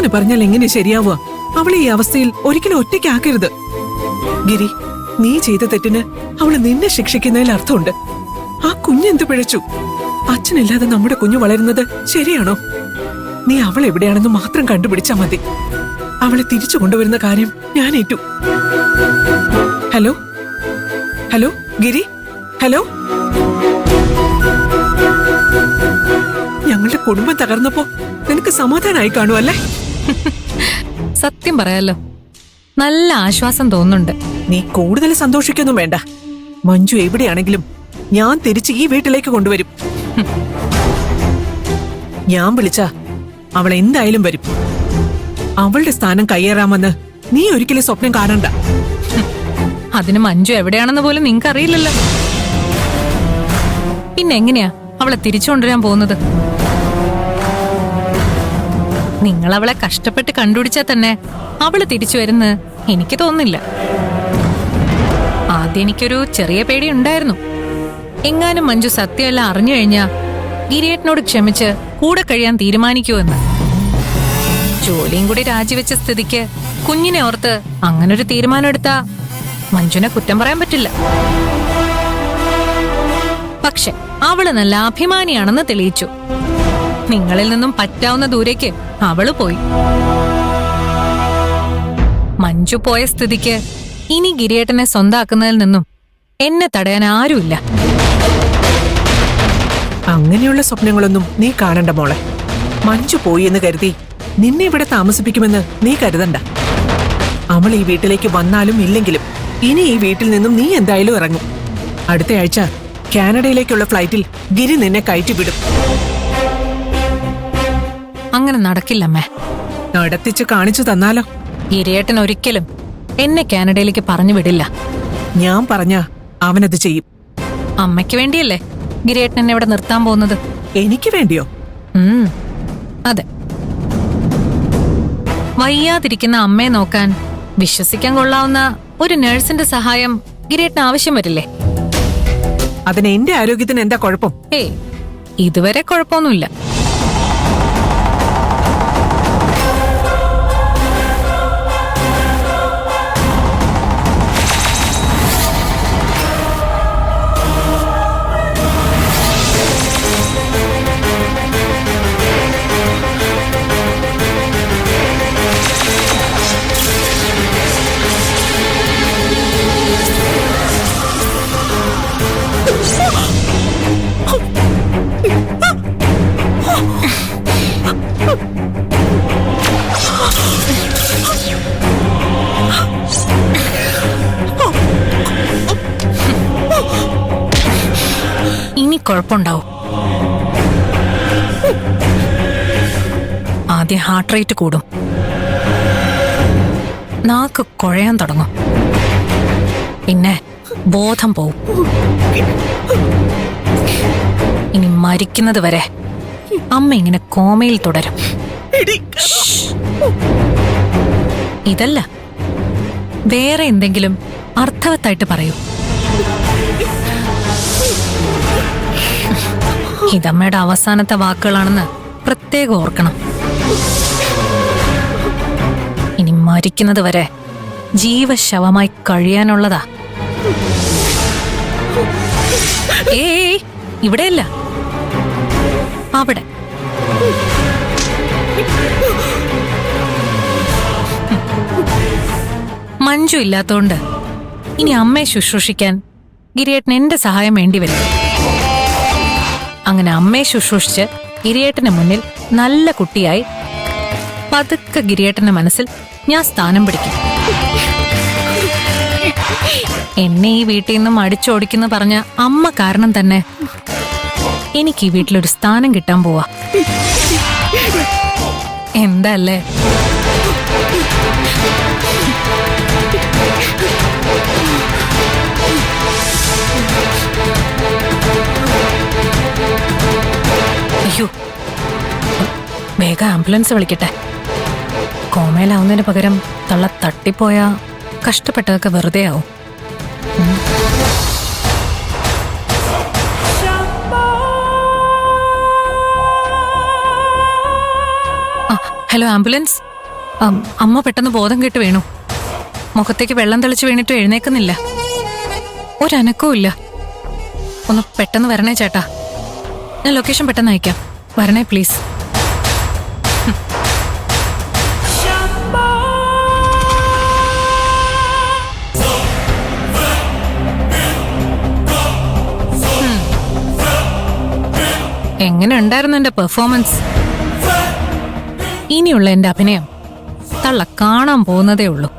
അങ്ങനെ പറഞ്ഞാൽ എങ്ങനെ ശരിയാവുക? അവളെ ഈ അവസ്ഥയിൽ ഒരിക്കലും ഒറ്റയ്ക്കാക്കരുത്. ഗിരി, നീ ചെയ്ത തെറ്റിന് അവള് നിന്നെ ശിക്ഷിക്കുന്നതിൽ അർത്ഥമുണ്ട്. ആ കുഞ്ഞെന്ത് പിഴച്ചു? അച്ഛനില്ലാതെ നമ്മുടെ കുഞ്ഞു വളരുന്നത് ശരിയാണോ? നീ അവൾ എവിടെയാണെന്ന് മാത്രം കണ്ടുപിടിച്ചാ മതി. അവളെ തിരിച്ചു കൊണ്ടുവരുന്ന കാര്യം ഞാൻ ഏറ്റു. ഹലോ ഹലോ ഗിരി, ഹലോ. ഞങ്ങളുടെ കുടുംബം തകർന്നപ്പോ നിനക്ക് സമാധാനമായി കാണുമല്ലേ? സത്യം പറയാലോ, നല്ല ആശ്വാസം തോന്നുന്നുണ്ട്. നീ കൂടുതൽ സന്തോഷിക്കൊന്നും വേണ്ട. മഞ്ജു എവിടെയാണെങ്കിലും ഞാൻ തിരിച്ച് ഈ വീട്ടിലേക്ക് കൊണ്ടുവരും. ഞാൻ വിളിച്ച അവൾ എന്തായാലും വരും. അവളുടെ സ്ഥാനം കയ്യേറാമെന്ന് നീ ഒരിക്കലും സ്വപ്നം കാണണ്ട. അതിന് മഞ്ജു എവിടെയാണെന്ന് പോലും നിങ്ങൾക്ക് അറിയില്ലല്ലോ. പിന്നെ എങ്ങനെയാ അവളെ തിരിച്ചു കൊണ്ടുവരാൻ പോകുന്നത്? നിങ്ങൾ അവളെ കഷ്ടപ്പെട്ട് കണ്ടുപിടിച്ചാൽ തന്നെ അവള് തിരിച്ചു വരുന്ന എനിക്ക് തോന്നുന്നില്ല. ആദ്യം എനിക്കൊരു ചെറിയ പേടി ഉണ്ടായിരുന്നു. എങ്ങാനും മഞ്ജു സത്യമെല്ലാം അറിഞ്ഞു കഴിഞ്ഞാ ഗിരിയേട്ടനോട് ക്ഷമിച്ച് കൂടെ കഴിയാൻ തീരുമാനിക്കുമെന്ന്. ജോലിയും കൂടി രാജിവെച്ച സ്ഥിതിക്ക് കുഞ്ഞിനെ ഓർത്ത് അങ്ങനൊരു തീരുമാനം എടുത്താ മഞ്ജുനെ കുറ്റം പറയാൻ പറ്റില്ല. പക്ഷെ അവള് നല്ല അഭിമാനിയാണെന്ന് തെളിയിച്ചു. നിങ്ങളിൽ നിന്നും പറ്റാവുന്ന ദൂരേക്ക് അവള് പോയി. മഞ്ജു പോയ സ്ഥിതിക്ക് ഇനി ഗിരിയേട്ടനെ സ്വന്താക്കുന്നതിൽ നിന്നും എന്നെ തടയാൻ ആരുമില്ല. അങ്ങനെയുള്ള സ്വപ്നങ്ങളൊന്നും നീ കാണണ്ട മോളെ. മഞ്ജു പോയി എന്ന് കരുതി നിന്നെ ഇവിടെ താമസിപ്പിക്കുമെന്ന് നീ കരുതണ്ട. അവൾ ഈ വീട്ടിലേക്ക് വന്നാലും ഇല്ലെങ്കിലും ഇനി ഈ വീട്ടിൽ നിന്നും നീ എന്തായാലും ഇറങ്ങും. അടുത്ത ആഴ്ച കാനഡയിലേക്കുള്ള ഫ്ലൈറ്റിൽ ഗിരി നിന്നെ കയറ്റിവിടും. അങ്ങനെ നടക്കില്ലമ്മേ. നടത്തിച്ച് കാണിച്ചു തന്നാലോ? ഗിരിയേട്ടൻ ഒരിക്കലും എന്നെ കാനഡയിലേക്ക് പറഞ്ഞു വിടില്ല. ഞാൻ പറഞ്ഞ അവനത് ചെയ്യും. അമ്മയ്ക്ക് വേണ്ടിയല്ലേ ഗിരിയേട്ടൻ എന്നെ ഇവിടെ നിർത്താൻ പോകുന്നത്? എനിക്ക് വേണ്ടിയോ? അതെ. വയ്യാതിരിക്കുന്ന അമ്മയെ നോക്കാൻ വിശ്വസിക്കാൻ കൊള്ളാവുന്ന ഒരു നഴ്സിന്റെ സഹായം ഗിരിയേട്ടന് ആവശ്യം വരില്ലേ? അതിന് എന്റെ ആരോഗ്യത്തിന് എന്താ കുഴപ്പം? ഏയ്, ഇതുവരെ കുഴപ്പമൊന്നുമില്ല. ഇനി കുഴപ്പമുണ്ടാവും. ആദ്യം ഹാർട്ട് റേറ്റ് കൂടും, നാക്ക് കുഴയാൻ തുടങ്ങും, പിന്നെ ബോധം പോവും. ഇനി മരിക്കുന്നത് വരെ അമ്മ ഇങ്ങനെ കോമയിൽ തുടരും. ഇതല്ല, വേറെ എന്തെങ്കിലും അർത്ഥവത്തായിട്ട് പറയൂ. ഇതമ്മയുടെ അവസാനത്തെ വാക്കുകളാണെന്ന് പ്രത്യേകം ഓർക്കണം. ഇനി മരിക്കുന്നത് വരെ ജീവശവമായി കഴിയാനുള്ളതാ. ഏയ്, ഇവിടെയല്ല, അവിടെ. മഞ്ജു ഇല്ലാത്തോണ്ട് ഇനി അമ്മയെ ശുശ്രൂഷിക്കാൻ ഗിരിയേട്ടന് എന്റെ സഹായം വേണ്ടിവരും. അങ്ങനെ അമ്മയെ ശുശ്രൂഷിച്ച് ഗിരിയേട്ടന് മുന്നിൽ നല്ല കുട്ടിയായി പതുക്കെ ഗിരിയേട്ടന്റെ മനസ്സിൽ ഞാൻ സ്ഥാനം പിടിക്കും. എന്നെ ഈ വീട്ടിൽ നിന്നും അടിച്ചോടിക്കുന്നു പറഞ്ഞ അമ്മ കാരണം തന്നെ എനിക്ക് ഈ വീട്ടിലൊരു സ്ഥാനം കിട്ടാൻ പോവാ. എന്താ അല്ലേ? അയ്യോ, വേഗം ആംബുലൻസ് വിളിക്കട്ടെ. കോമയിലാവുന്നതിന് പകരം തള്ള തട്ടിപ്പോയാ കഷ്ടപ്പെട്ടതൊക്കെ വെറുതെ ആവും. Hello ambulance. അമ്മ പെട്ടെന്ന് ബോധം കെട്ട് വീണു. മുഖത്തേക്ക് വെള്ളം തെളിച്ച് വീണിട്ട് എഴുന്നേക്കുന്നില്ല. ഒരനക്കവും ഇല്ല. ഒന്ന് പെട്ടെന്ന് വരണേ ചേട്ടാ. ഞാൻ ലൊക്കേഷൻ പെട്ടെന്ന് അയക്കാം. വരണേ പ്ലീസ്. എങ്ങനെ ഉണ്ടായിരുന്നു എന്റെ പെർഫോമൻസ്? ഇനിയുള്ള എന്റെ അഭിനയം തള്ള കാണാൻ പോകുന്നതേ ഉള്ളൂ.